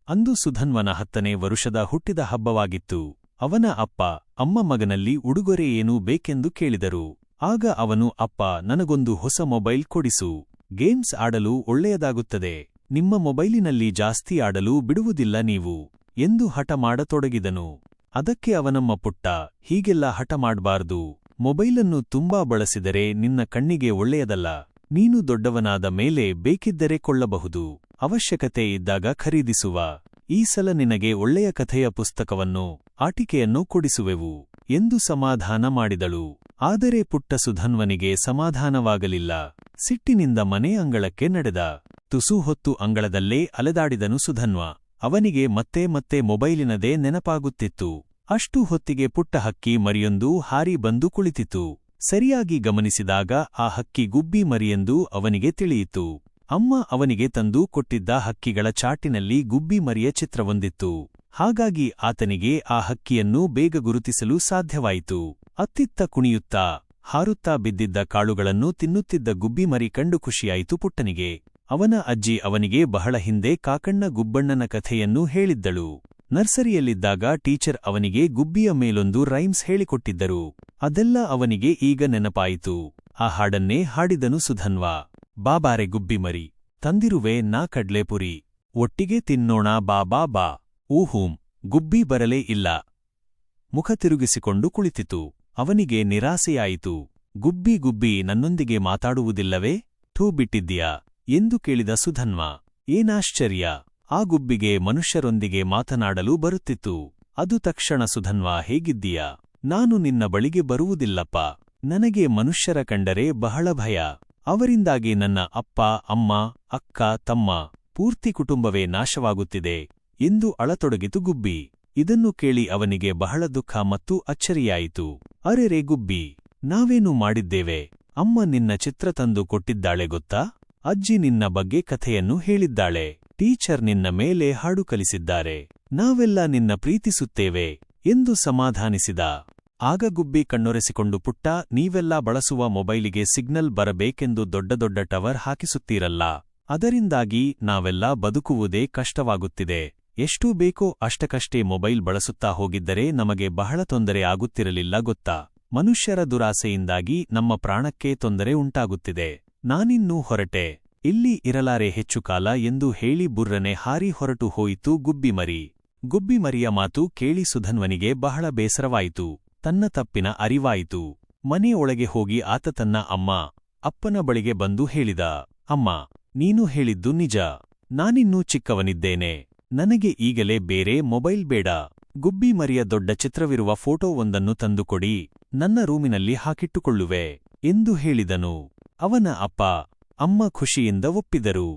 ಅಂದು ಸುಧನ್ವನ 10ನೇ ವರುಷದ ಹುಟ್ಟಿದ ಹಬ್ಬವಾಗಿತ್ತು. ಅವನ ಅಪ್ಪ ಅಮ್ಮ ಮಗನಲ್ಲಿ ಉಡುಗೊರೆ ಏನೂ ಬೇಕೆಂದು ಕೇಳಿದರು. ಆಗ ಅವನು, ಅಪ್ಪ, ನನಗೊಂದು ಹೊಸ ಮೊಬೈಲ್ ಕೊಡಿಸು. ಗೇಮ್ಸ್ ಆಡಲು ಒಳ್ಳೆಯದಾಗುತ್ತದೆ. ನಿಮ್ಮ ಮೊಬೈಲಿನಲ್ಲಿ ಜಾಸ್ತಿ ಆಡಲು ಬಿಡುವುದಿಲ್ಲ ನೀವು ಎಂದು ಹಠ ಮಾಡತೊಡಗಿದನು. ಅದಕ್ಕೆ ಅವನಮ್ಮ, ಪುಟ್ಟ, ಹೀಗೆಲ್ಲ ಹಠ ಮಾಡ್ಬಾರ್ದು. ಮೊಬೈಲನ್ನು ತುಂಬಾ ಬಳಸಿದರೆ ನಿನ್ನ ಕಣ್ಣಿಗೆ ಒಳ್ಳೆಯದಲ್ಲ. ನೀನು ದೊಡ್ಡವನಾದ ಮೇಲೆ ಬೇಕಿದ್ದರೆ ಕೊಳ್ಳಬಹುದು. ಅವಶ್ಯಕತೆ ಇದ್ದಾಗ ಖರೀದಿಸುವ. ಈ ಸಲ ನಿನಗೆ ಒಳ್ಳೆಯ ಕಥೆಯ ಪುಸ್ತಕವನ್ನು, ಆಟಿಕೆಯನ್ನು ಕೊಡಿಸುವೆವು ಎಂದು ಸಮಾಧಾನ ಮಾಡಿದಳು. ಆದರೆ ಪುಟ್ಟ ಸುಧನ್ವನಿಗೆ ಸಮಾಧಾನವಾಗಲಿಲ್ಲ. ಸಿಟ್ಟಿನಿಂದ ಮನೆ ಅಂಗಳಕ್ಕೆ ನಡೆದ. ತುಸು ಹೊತ್ತು ಅಂಗಳದಲ್ಲೇ ಅಲೆದಾಡಿದನು ಸುಧನ್ವ. ಅವನಿಗೆ ಮತ್ತೆ ಮತ್ತೆ ಮೊಬೈಲಿನದೇ ನೆನಪಾಗುತ್ತಿತ್ತು. ಅಷ್ಟು ಹೊತ್ತಿಗೆ ಪುಟ್ಟ ಹಕ್ಕಿ ಮರಿಯೊಂದು ಹಾರಿ ಬಂದು ಕುಳಿತಿತು. ಸರಿಯಾಗಿ ಗಮನಿಸಿದಾಗ ಆ ಹಕ್ಕಿ ಗುಬ್ಬಿ ಮರಿಯೆಂದು ಅವನಿಗೆ ತಿಳಿಯಿತು. ಅಮ್ಮ ಅವನಿಗೆ ತಂದು ಕೊಟ್ಟಿದ್ದ ಹಕ್ಕಿಗಳ ಚಾಟಿನಲ್ಲಿ ಗುಬ್ಬಿ ಮರಿಯ ಚಿತ್ರವೊಂದಿತ್ತು. ಹಾಗಾಗಿ ಆತನಿಗೆ ಆ ಹಕ್ಕಿಯನ್ನು ಬೇಗ ಗುರುತಿಸಲು ಸಾಧ್ಯವಾಯಿತು. ಅತ್ತಿತ್ತ ಕುಣಿಯುತ್ತಾ, ಹಾರುತ್ತಾ ಬಿದ್ದಿದ್ದ ಕಾಳುಗಳನ್ನು ತಿನ್ನುತ್ತಿದ್ದ ಗುಬ್ಬಿ ಮರಿ ಕಂಡು ಖುಷಿಯಾಯಿತು ಪುಟ್ಟನಿಗೆ. ಅವನ ಅಜ್ಜಿ ಅವನಿಗೆ ಬಹಳ ಹಿಂದೆ ಕಾಕಣ್ಣ ಗುಬ್ಬಣ್ಣನ ಕಥೆಯನ್ನು ಹೇಳಿದ್ದಳು. ನರ್ಸರಿಯಲ್ಲಿದ್ದಾಗ ಟೀಚರ್ ಅವನಿಗೆ ಗುಬ್ಬಿಯ ಮೇಲೊಂದು ರೈಮ್ಸ್ ಹೇಳಿಕೊಟ್ಟಿದ್ದರು. ಅದೆಲ್ಲ ಅವನಿಗೆ ಈಗ ನೆನಪಾಯಿತು. ಆ ಹಾಡನ್ನೇ ಹಾಡಿದನು ಸುಧನ್ವ. ಬಾಬಾರೆ ಗುಬ್ಬಿಮರಿ, ತಂದಿರುವೆ ನಾ ಕಡ್ಲೆಪುರಿ, ಒಟ್ಟಿಗೆ ತಿನ್ನೋಣ ಬಾ ಬಾ ಬಾ. ಊಹೂಂ, ಗುಬ್ಬಿ ಬರಲೇ ಇಲ್ಲ. ಮುಖ ತಿರುಗಿಸಿಕೊಂಡು ಕುಳಿತಿತು. ಅವನಿಗೆ ನಿರಾಸೆಯಾಯಿತು. ಗುಬ್ಬಿ ಗುಬ್ಬಿ ನನ್ನೊಂದಿಗೆ ಮಾತಾಡುವುದಿಲ್ಲವೇ? ಥೂ ಬಿಟ್ಟಿದ್ದೀಯಾ ಎಂದು ಕೇಳಿದ ಸುಧನ್ವ. ಏನಾಶ್ಚರ್ಯ, ಆ ಗುಬ್ಬಿಗೆ ಮನುಷ್ಯರೊಂದಿಗೆ ಮಾತನಾಡಲು ಬರುತ್ತಿತ್ತು. ಅದು ತಕ್ಷಣ, ಸುಧನ್ವ, ಹೇಗಿದ್ದೀಯಾ? ನಾನು ನಿನ್ನ ಬಳಿಗೆ ಬರುವುದಿಲ್ಲಪ್ಪ. ನನಗೆ ಮನುಷ್ಯರ ಕಂಡರೆ ಬಹಳ ಭಯ. ಅವರಿಂದಾಗಿ ನನ್ನ ಅಪ್ಪ, ಅಮ್ಮ, ಅಕ್ಕ, ತಮ್ಮ, ಪೂರ್ತಿ ಕುಟುಂಬವೇ ನಾಶವಾಗುತ್ತಿದೆ ಎಂದು ಅಳತೊಡಗಿತು ಗುಬ್ಬಿ. ಇದನ್ನು ಕೇಳಿ ಅವನಿಗೆ ಬಹಳ ದುಃಖ ಮತ್ತು ಅಚ್ಚರಿಯಾಯಿತು. ಅರೆರೆ ಗುಬ್ಬಿ, ನಾವೇನು ಮಾಡಿದ್ದೇವೆ? ಅಮ್ಮ ನಿನ್ನ ಚಿತ್ರ ತಂದು ಕೊಟ್ಟಿದ್ದಾಳೆ ಗೊತ್ತಾ? ಅಜ್ಜಿ ನಿನ್ನ ಬಗ್ಗೆ ಕಥೆಯನ್ನು ಹೇಳಿದ್ದಾಳೆ. ಟೀಚರ್ ನಿನ್ನ ಮೇಲೆ ಹಾಡು ಕಲಿಸಿದ್ದಾರೆ. ನಾವೆಲ್ಲ ನಿನ್ನ ಪ್ರೀತಿಸುತ್ತೇವೆ ಎಂದು ಸಮಾಧಾನಿಸಿದ. ಆಗ ಗುಬ್ಬಿ ಕಣ್ಣೊರೆಸಿಕೊಂಡು, ಪುಟ್ಟ, ನೀವೆಲ್ಲ ಬಳಸುವ ಮೊಬೈಲಿಗೆ ಸಿಗ್ನಲ್ ಬರಬೇಕೆಂದು ದೊಡ್ಡ ದೊಡ್ಡ ಟವರ್ ಹಾಕಿಸುತ್ತೀರಲ್ಲ, ಅದರಿಂದಾಗಿ ನಾವೆಲ್ಲ ಬದುಕುವುದೇ ಕಷ್ಟವಾಗುತ್ತಿದೆ. ಎಷ್ಟು ಬೇಕೋ ಅಷ್ಟಕಷ್ಟೇ ಮೊಬೈಲ್ ಬಳಸುತ್ತಾ ಹೋಗಿದ್ದರೆ ನಮಗೆ ಬಹಳ ತೊಂದರೆ ಆಗುತ್ತಿರಲಿಲ್ಲ ಗೊತ್ತಾ? ಮನುಷ್ಯರ ದುರಾಸೆಯಿಂದಾಗಿ ನಮ್ಮ ಪ್ರಾಣಕ್ಕೆ ತೊಂದರೆ ಉಂಟಾಗುತ್ತಿದೆ. ನಾನಿನ್ನೂ ಹೊರಟೆ, ಇಲ್ಲಿ ಇರಲಾರೆ ಹೆಚ್ಚು ಕಾಲ ಎಂದು ಹೇಳಿ ಬುರ್ರನೆ ಹಾರಿ ಹೊರಟು ಹೋಯಿತು ಗುಬ್ಬಿಮರಿ. ಗುಬ್ಬಿಮರಿಯ ಮಾತು ಕೇಳಿ ಸುಧನ್ವನಿಗೆ ಬಹಳ ಬೇಸರವಾಯಿತು. ತನ್ನ ತಪ್ಪಿನ ಅರಿವಾಯಿತು. ಮನೆಯೊಳಗೆ ಹೋಗಿ ಆತ ತನ್ನ ಅಮ್ಮ, ಅಪ್ಪನ ಬಳಿಗೆ ಬಂದು ಹೇಳಿದ, ಅಮ್ಮ, ನೀನು ಹೇಳಿದ್ದು ನಿಜ. ನಾನಿನ್ನೂ ಚಿಕ್ಕವನಿದ್ದೇನೆ. ನನಗೆ ಈಗಲೇ ಬೇರೆ ಮೊಬೈಲ್ ಬೇಡ. ಗುಬ್ಬಿಮರಿಯ ದೊಡ್ಡ ಚಿತ್ರವಿರುವ ಫೋಟೋವೊಂದನ್ನು ತಂದುಕೊಡಿ, ನನ್ನ ರೂಮಿನಲ್ಲಿ ಹಾಕಿಟ್ಟುಕೊಳ್ಳುವೆ ಎಂದು ಹೇಳಿದನು. ಅವನ ಅಪ್ಪ, ಅಮ್ಮ ಖುಷಿಯಿಂದ ಒಪ್ಪಿದರು.